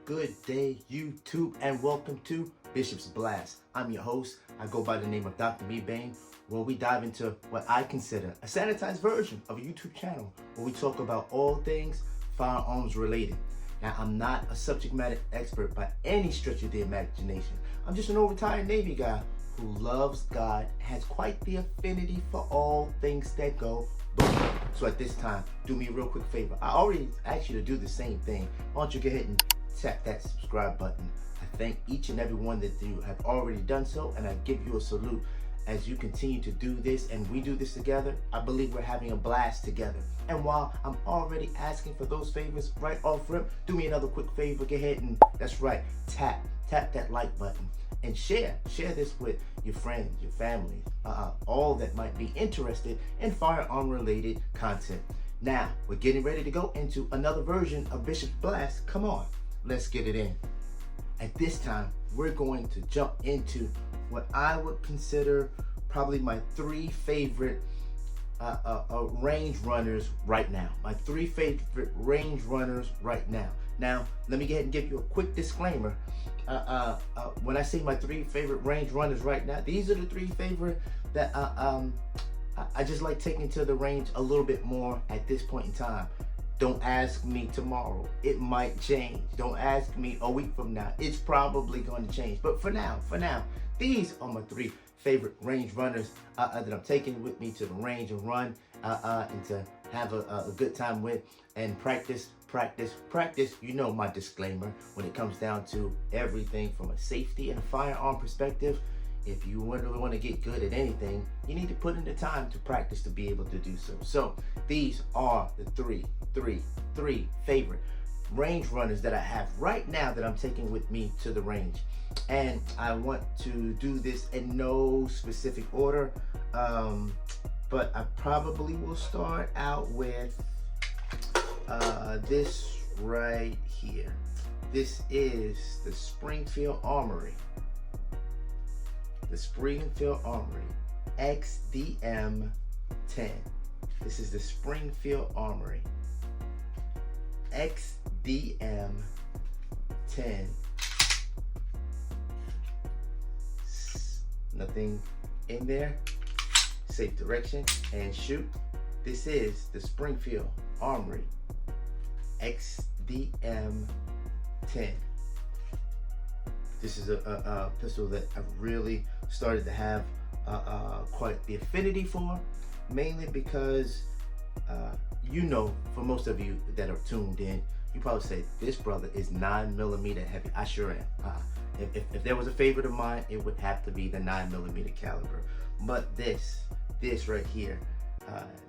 Good day, YouTube, and welcome to Bishop's Blast. I'm your host. I go by the name of Dr. Mebane, where we dive into what I consider a sanitized version of a YouTube channel where we talk about all things firearms related. Now, I'm not a subject matter expert by any stretch of the imagination. I'm just an old retired Navy guy who loves God, has quite the affinity for all things that go boom. So at this time, do me a real quick favor. I already asked you to do the same thing. Why don't you go ahead and tap that subscribe button. I thank each and every one that you have already done so, and I give you a salute as you continue to do this and we do this together. I believe we're having a blast together. And while I'm already asking for those favors right off rip, do me another quick favor. Go ahead and, that's right, tap that like button and share this with your friends, your family, all that might be interested in firearm related content. Now we're getting ready to go into another version of Bishop's Blast. Come on, let's get it in. At this time, we're going to jump into what I would consider probably my three favorite range runners right now. My three favorite range runners right now. Now, let me go ahead and give you a quick disclaimer. When I say my three favorite range runners right now, these are the three favorite that I just like taking to the range a little bit more at this point in time. Don't ask me tomorrow. It might change. Don't ask me a week from now. It's probably going to change. But for now, these are my three favorite range runners that I'm taking with me to the range and run and to have a good time with and practice. You know my disclaimer when it comes down to everything from a safety and a firearm perspective. If you really want to get good at anything, you need to put in the time to practice to be able to do so. So these are the three favorite range runners that I have right now that I'm taking with me to the range. And I want to do this in no specific order, but I probably will start out with this right here. This is the Springfield Armory. The Springfield Armory XDM 10. This is the Springfield Armory XDM 10. Nothing in there. Safe direction and shoot. This is the Springfield Armory XDM 10. This is a pistol that I've really started to have quite the affinity for, mainly because you know, for most of you that are tuned in, you probably say this brother is 9mm heavy. I sure am. If there was a favorite of mine, it would have to be the 9mm caliber. But this right here,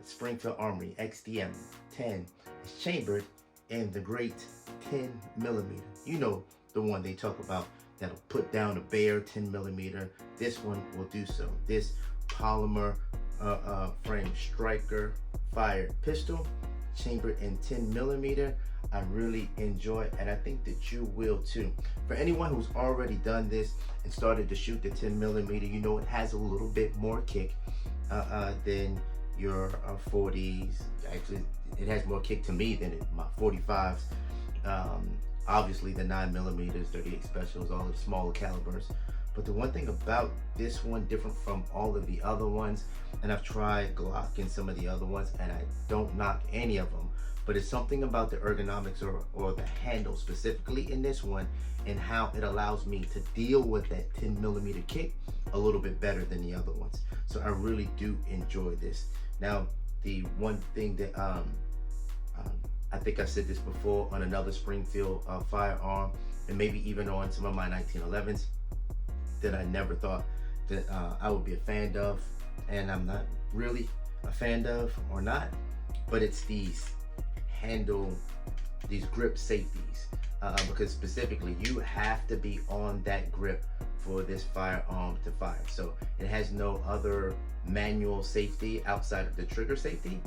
Springfield Armory XDM 10, is chambered in the great 10mm. You know, the one they talk about that'll put down a bear 10mm. This one will do so. This polymer frame striker fired pistol, chambered in 10mm. I really enjoy it, and I think that you will too. For anyone who's already done this and started to shoot the 10mm, you know it has a little bit more kick than your 40s. Actually, it has more kick to me than my 45s. Obviously the 9mm, 38 specials, all of the smaller calibers. But the one thing about this one, different from all of the other ones, and I've tried Glock and some of the other ones, and I don't knock any of them, but it's something about the ergonomics or the handle specifically in this one and how it allows me to deal with that 10mm kick a little bit better than the other ones. So I really do enjoy this. Now, the one thing that I think I said this before on another Springfield firearm, and maybe even on some of my 1911s, that I never thought that I would be a fan of, and I'm not really a fan of or not, but it's these grip safeties, because specifically you have to be on that grip for this firearm to fire. So it has no other manual safety outside of the trigger safety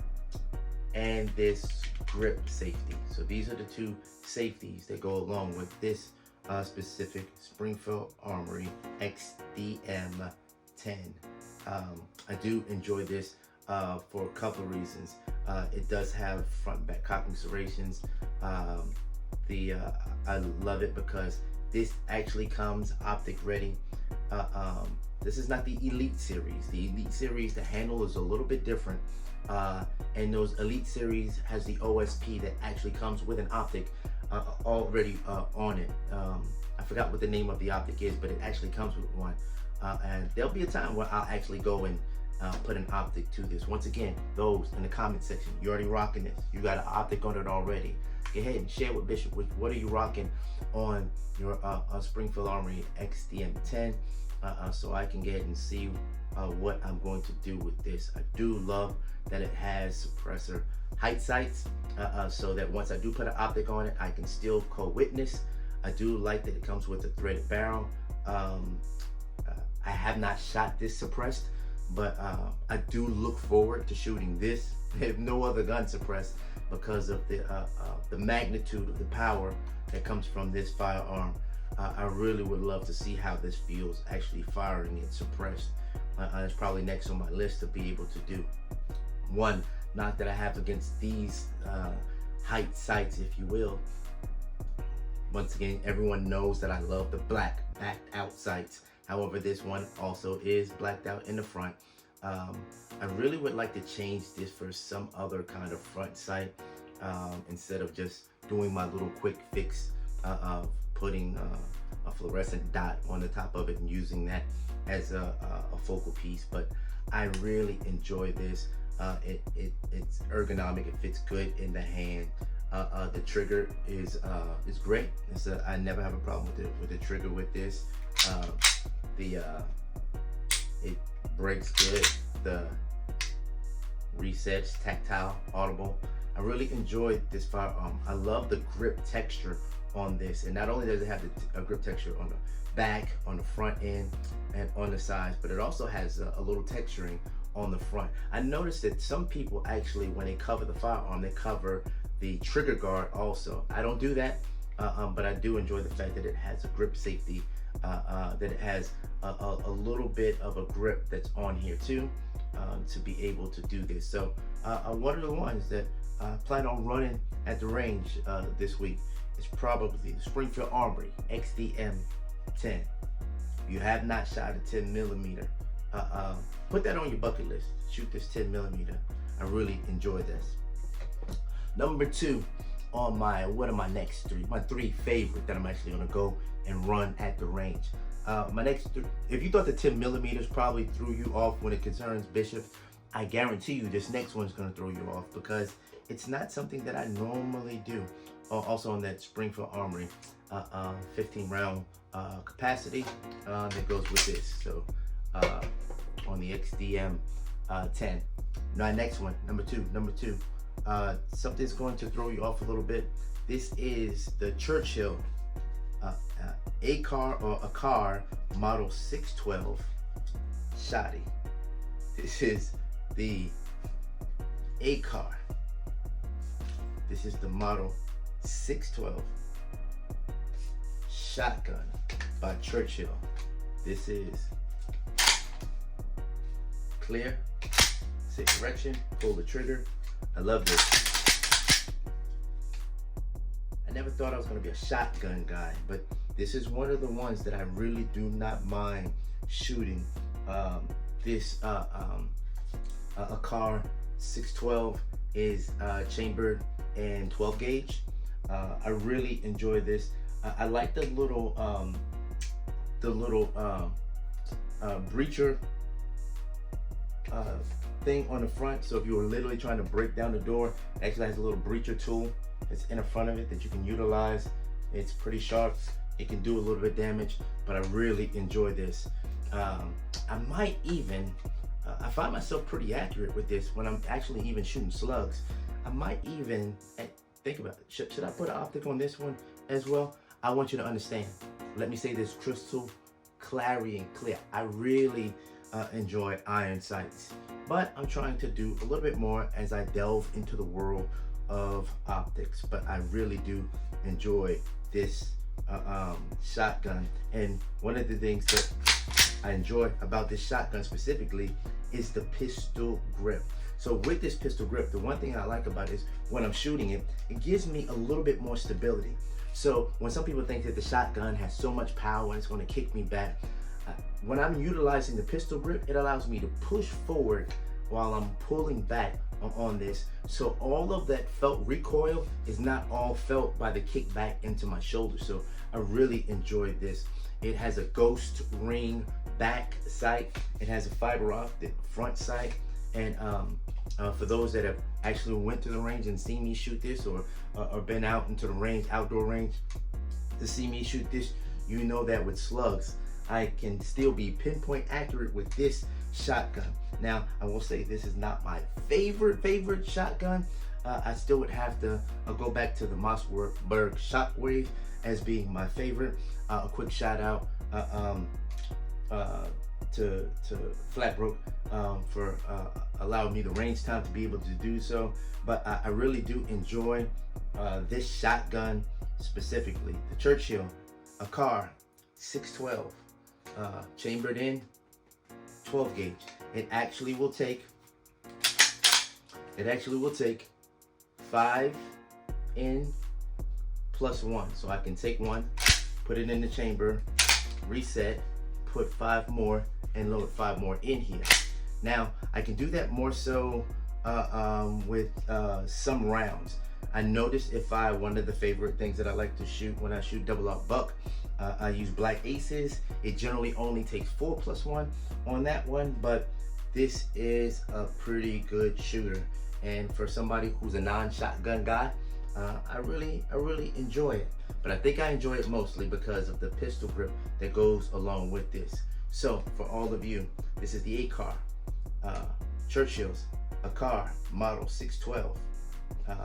and this grip safety. So these are the two safeties that go along with this specific Springfield Armory XDM 10. I do enjoy this for a couple of reasons. It does have front and back cocking serrations. I love it because this actually comes optic ready. This is not the Elite series. The Elite series, the handle is a little bit different. And those Elite series has the OSP that actually comes with an optic already on it. I forgot what the name of the optic is, but it actually comes with one. And there'll be a time where I'll actually go and put an optic to this. Once again, those in the comment section, you're already rocking this. You got an optic on it already. Go ahead and share with Bishop. What are you rocking on your Springfield Armory XDM 10? So I can get and see what I'm going to do with this. I do love that it has suppressor height sights, so that once I do put an optic on it, I can still co-witness. I do like that it comes with a threaded barrel. I have not shot this suppressed, but I do look forward to shooting this if no other gun suppressed, because of the magnitude of the power that comes from this firearm. I really would love to see how this feels actually firing it suppressed. It's probably next on my list to be able to do. One knock that I have against these height sights, if you will. Once again, everyone knows that I love the black backed out sights. However, this one also is blacked out in the front. I really would like to change this for some other kind of front sight, instead of just doing my little quick fix of putting a fluorescent dot on the top of it and using that as a focal piece. But I really enjoy this. It's ergonomic. It fits good in the hand. The trigger is great. I never have a problem with the trigger with this. It breaks good. The resets, tactile, audible. I really enjoyed this firearm. I love the grip texture on this, and not only does it have a grip texture on the back, on the front end, and on the sides, but it also has a little texturing on the front. I noticed that some people actually, when they cover the firearm, they cover the trigger guard also. I don't do that, but I do enjoy the fact that it has a grip safety, that it has a little bit of a grip that's on here too, to be able to do this. So one of the ones that I plan on running at the range this week is probably the Springfield Armory XDM 10. If you have not shot a 10mm, put that on your bucket list. Shoot this 10mm. I really enjoy this. Number 2 on my, what are my next 3? My 3 favorite that I'm actually gonna go and run at the range. My next 3, if you thought the 10mm probably threw you off when it concerns Bishop, I guarantee you this next one's gonna throw you off, because it's not something that I normally do. Also on that Springfield Armory 15 round capacity that goes with this. So on the XDM 10. Now next one, number two, something's going to throw you off a little bit. This is the Churchill i.f.i Model 612 shotty. This is the i.f.i. This is the Model 612 shotgun by Churchill. This is clear, safe direction, pull the trigger. I love this. I never thought I was gonna be a shotgun guy, but this is one of the ones that I really do not mind shooting. This i.f.i 612 is chambered in 12 gauge. I really enjoy this. I like the little breacher thing on the front. So if you were literally trying to break down the door, it actually has a little breacher tool that's in the front of it that you can utilize. It's pretty sharp. It can do a little bit of damage, but I really enjoy this. I might even, I find myself pretty accurate with this when I'm actually even shooting slugs. I might even, think about it, should I put an optic on this one as well? I want you to understand, let me say this crystal clarion clear. I really enjoy iron sights, but I'm trying to do a little bit more as I delve into the world of optics. But I really do enjoy this shotgun, and one of the things that I enjoy about this shotgun specifically is the pistol grip. So with this pistol grip, the one thing I like about it is when I'm shooting it, it gives me a little bit more stability. So when some people think that the shotgun has so much power and it's going to kick me back, when I'm utilizing the pistol grip, it allows me to push forward while I'm pulling back on this. So all of that felt recoil is not all felt by the kickback into my shoulder. So I really enjoyed this. It has a ghost ring back sight. It has a fiber optic front sight. And for those that have actually went to the range and seen me shoot this, or been out into the range, outdoor range, to see me shoot this, you know that with slugs, I can still be pinpoint accurate with this shotgun. Now, I will say this is not my favorite shotgun. I still would have to go back to the Mossberg Shockwave as being my favorite. A quick shout out to Flatbrook for allowing me the range time to be able to do so. But I really do enjoy this shotgun specifically. The Churchill, a car, 612, chambered in, 12 gauge. It actually will take 5 in plus 1. So I can take one, put it in the chamber, reset, put 5 more, and load 5 more in here. Now, I can do that more so with some rounds. I noticed i.f.i, one of the favorite things that I like to shoot when I shoot double-aught buck, I use black aces. It generally only takes 4 plus 1 on that one, but this is a pretty good shooter. And for somebody who's a non-shotgun guy, I really enjoy it. But I think I enjoy it mostly because of the pistol grip that goes along with this. So for all of you, this is the ACAR, Churchill's, a car, model 612, from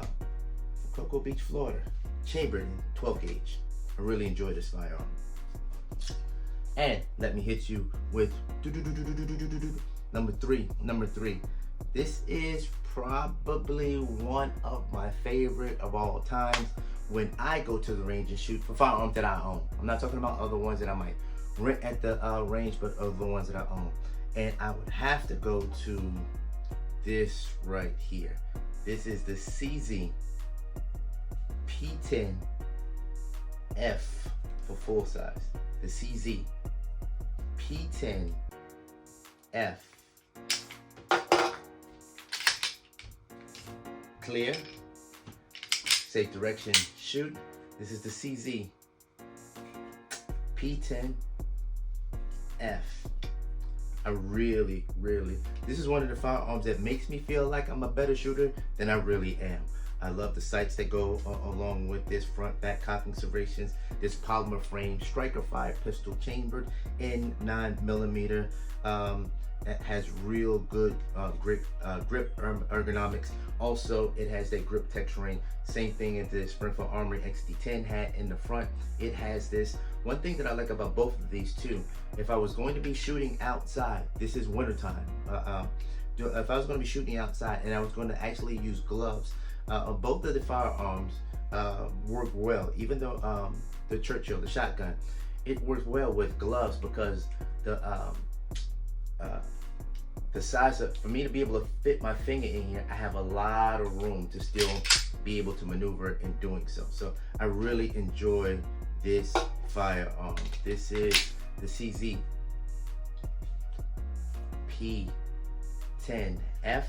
Cocoa Beach, Florida, chambered in 12 gauge. I really enjoy this firearm. And let me hit you with number three. This is probably one of my favorite of all times when I go to the range and shoot for firearms that I own. I'm not talking about other ones that I might rent at the range, but other ones that I own. And I would have to go to this right here. This is the CZ P10F for full size. The CZ P10F. Clear, safe direction, shoot. This is the CZ P10F. I really, this is one of the firearms that makes me feel like I'm a better shooter than I really am. I love the sights that go along with this, front back cocking serrations, this polymer frame, striker fire pistol chambered in 9mm. It has real good grip ergonomics. Also, it has that grip texturing. Same thing as the Springfield Armory XDM had in the front. It has this. One thing that I like about both of these two, if I was going to be shooting outside, this is wintertime. If I was going to be shooting outside and I was going to actually use gloves, both of the firearms work well. Even though the Churchill, the shotgun, it works well with gloves because the size of, for me to be able to fit my finger in here, I have a lot of room to still be able to maneuver in doing so. So I really enjoy this firearm. This is the CZ P10F,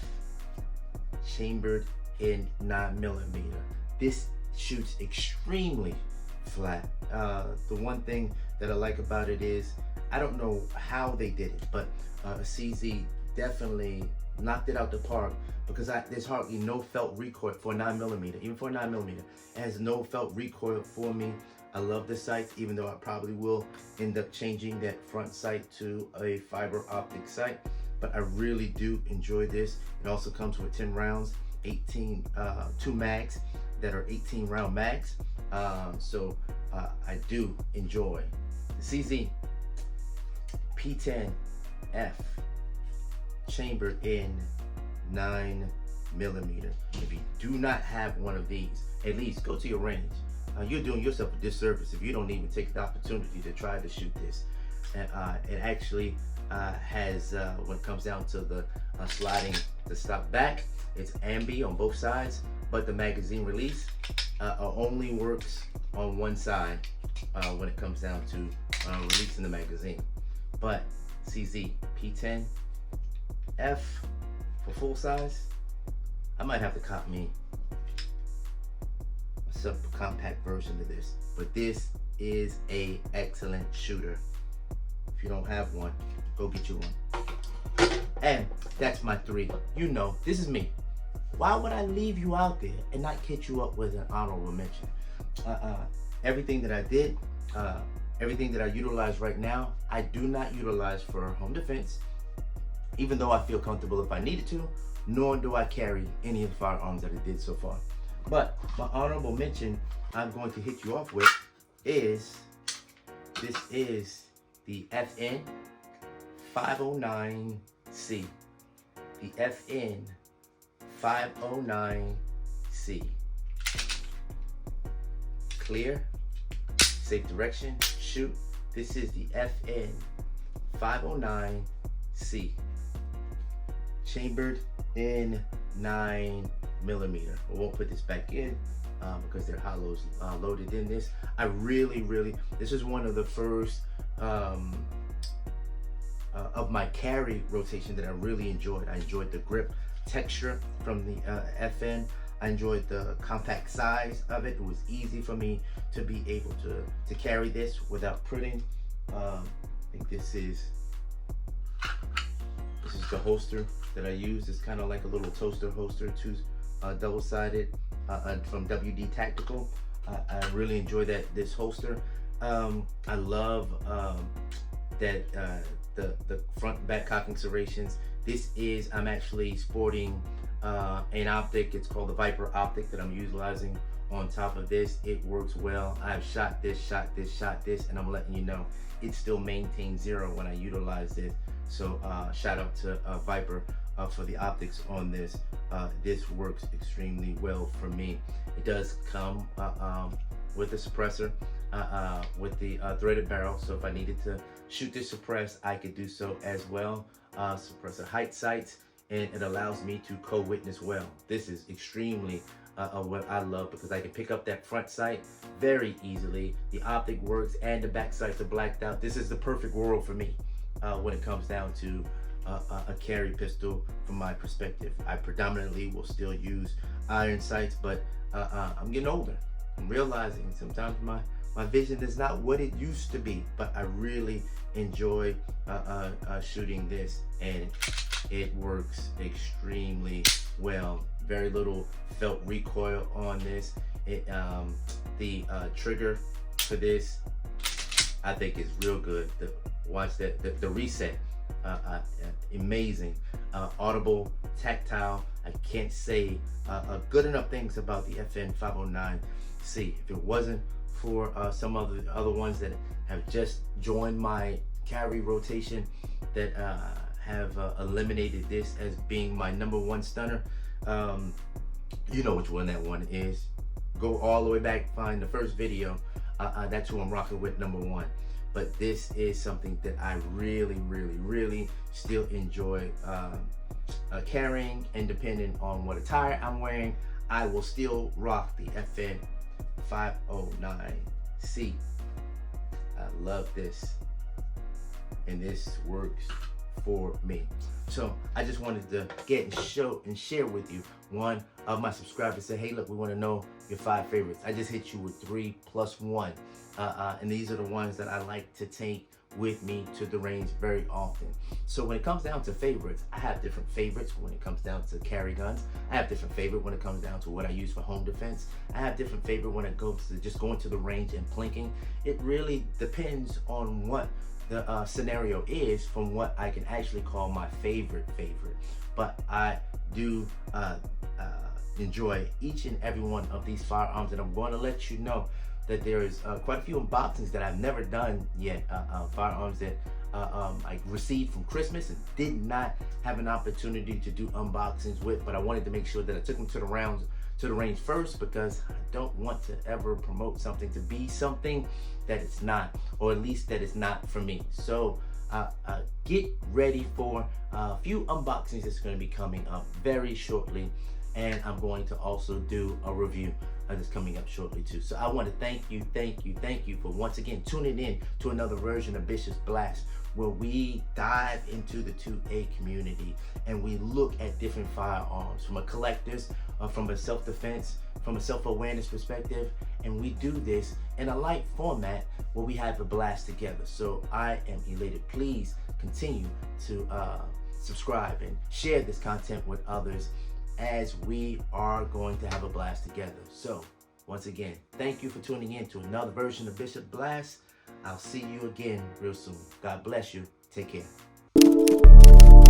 chambered in 9mm. This shoots extremely flat. The one thing that I like about it is, I don't know how they did it, but CZ definitely knocked it out the park because there's hardly no felt recoil for 9mm. Even for 9mm, it has no felt recoil for me. I love the sights, even though I probably will end up changing that front sight to a fiber optic sight. But I really do enjoy this. It also comes with 10 rounds, 2 mags that are 18 round mags. So I do enjoy the CZ P10F, chambered in 9mm. If you do not have one of these, at least go to your range. You're doing yourself a disservice if you don't even take the opportunity to try to shoot this. And it actually has, when it comes down to the sliding the stock back, it's ambi on both sides, but the magazine release only works on one side when it comes down to releasing the magazine. But CZ P10 F for full size, I might have to cop me a subcompact version of this. But this is a excellent shooter. If you don't have one, go get you one. And that's my 3. You know, this is me. Why would I leave you out there and not hit you up with an honorable mention? Everything that I did, everything that I utilize right now, I do not utilize for home defense, even though I feel comfortable if I needed to, nor do I carry any of the firearms that I did so far. But my honorable mention I'm going to hit you off with is, this is the FN 509C. The FN 509C. Clear, safe direction, shoot. This is the FN 509C. Chambered in 9mm. I won't put this back in because there are hollows loaded in this. I really, this is one of the first of my carry rotation that I really enjoyed. I enjoyed the grip texture from the FN. I enjoyed the compact size of it. It was easy for me to be able to carry this without printing. I think this is the holster that I use. It's kind of like a little toaster holster, double-sided from WD Tactical. I really enjoy this holster. I love that the front and back cocking serrations. I'm actually sporting an optic. It's called the Viper optic that I'm utilizing on top of this. It works well. I've shot this, and I'm letting you know it still maintains 0 when I utilize this. So shout out to Viper for the optics on this. This works extremely well for me. It does come with a suppressor, with the threaded barrel. So if I needed to shoot this suppressed, I could do so as well. Suppressor height sights, and it allows me to co-witness well. This is extremely what I love, because I can pick up that front sight very easily. The optic works and the back sights are blacked out. This is the perfect world for me when it comes down to a carry pistol from my perspective. I predominantly will still use iron sights, but I'm getting older. I'm realizing sometimes my vision is not what it used to be, but I really enjoy shooting this, and it works extremely well. Very little felt recoil on this. The trigger for this, I think, is real good. Watch that, the reset, amazing. Audible, tactile. I can't say good enough things about the FN 509C. If it wasn't for some of the other ones that have just joined my carry rotation, that have eliminated this as being my #1 stunner, you know which one that one is. Go all the way back, find the first video. That's who I'm rocking with, #1. But this is something that I really still enjoy carrying, and depending on what attire I'm wearing, I will still rock the FN 509C. I love this, and this works for me. So I just wanted to get and show and share with you. One of my subscribers said, hey, look, we want to know your 5 favorites. I just hit you with 3 plus 1. And these are the ones that I like to take with me to the range very often. So when it comes down to favorites, I have different favorites when it comes down to carry guns. I have different favorite when it comes down to what I use for home defense. I have different favorite when it goes to just going to the range and plinking. It really depends on what the scenario is from what I can actually call my favorite. But I do enjoy each and every one of these firearms, and I'm going to let you know that there is quite a few unboxings that I've never done yet. Firearms that I received from Christmas and did not have an opportunity to do unboxings with, but I wanted to make sure that I took them to the range first, because I don't want to ever promote something to be something that it's not, or at least that it's not for me. So get ready for a few unboxings that's going to be coming up very shortly. and I'm going to also do a review that's coming up shortly too. So I want to thank you for once again tuning in to another version of Bishop's Blast, where we dive into the 2A community and we look at different firearms from a collector's, from a self-defense, from a self-awareness perspective, and we do this in a light format where we have a blast together. So I am elated. Please continue to subscribe and share this content with others, as we are going to have a blast together. So once again, thank you for tuning in to another version of Bishop Blast. I'll see you again real soon. God bless you. Take care.